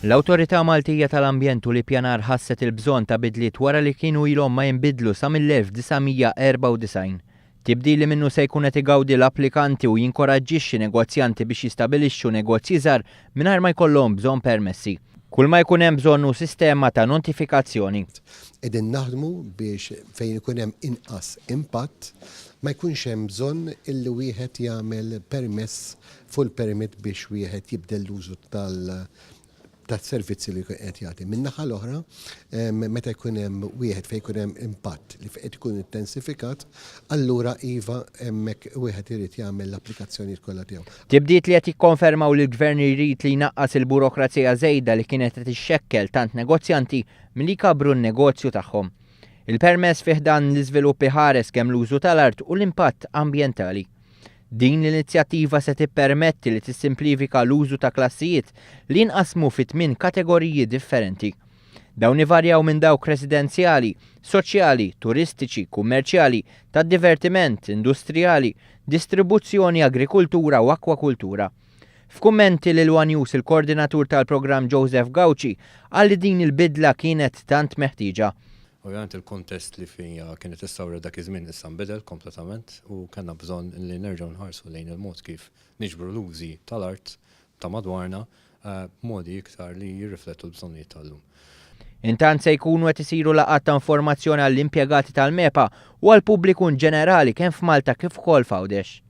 L-Awtorità Maltija tal-Ambjent u l-Ippjanar ħasset il-bżonn ta' bidliet wara li kienu ilhom ma jinbidlu sa mill-1994. Tibdili minnu se jkun qed igawdi l-applikanti u jinkoraġġixxi negozjanti biex jistabilixxu negozji żgħar mingħajr ma jkollhom bżonn permessi. Kull ma jkun hemm bżonnu sistema ta' notifikazzjoni. Qegħdin naħdmu biex fejn ikun hemm inqas impatt ma jkunx hemm bżonn illi wieħed jagħmel permess full permit biex wieħed jibdel l-użu tas-servizzi li qed jagħti. Min-naħa l-oħra, meta jkun hemm wieħed fejn jkun hemm impatt li qed ikun intensifikat, allura iva hemmhekk wieħed irid jagħmel l-applikazzjonijiet kollha tiegħu. Tibdiet li qed jikkonfermaw li l-Gvern irid li jnaqqas il-burokrazija żejda li kienet qed ixxekkel tant negozjanti milli jkabru n-negozju tagħhom. Il-permess fih dan l-iżviluppi ħares kemm l-użu tal-art u l-impatt ambjentali. Din l-inizjattiva se tippermetti li tissimplifika l-użu ta' klassijiet li jinqasmu fi 8 kategoriji differenti. Dawn ivarjaw minn dawk residenzjali, soċjali, turistiċi, kummerċjali, tad-divertiment, industrijali, distribuzzjoni, agrikultura u akwakultura. F'kummenti lil One News il-koordinatur tal-programm Joseph Gauci qal li din il-bidla kienet tant meħtieġa. Ovvjament il-kontest li fija kienet issawra dak iż-żmien issa nbidel kompletament u kellna bżonn li nerġgħu nħarsu lejn il-mod kif niġbru l-użi tal-art ta' madwarna b'modi iktar li jirriflettu l-bżonnijiet tal-lum. Intant se jkunu qed isiru laqgħat ta' informazzjoni għall-impjegati tal-MEPA u għall-pubbliku ġenerali kemm f'Malta kif ukoll f'Għawdex.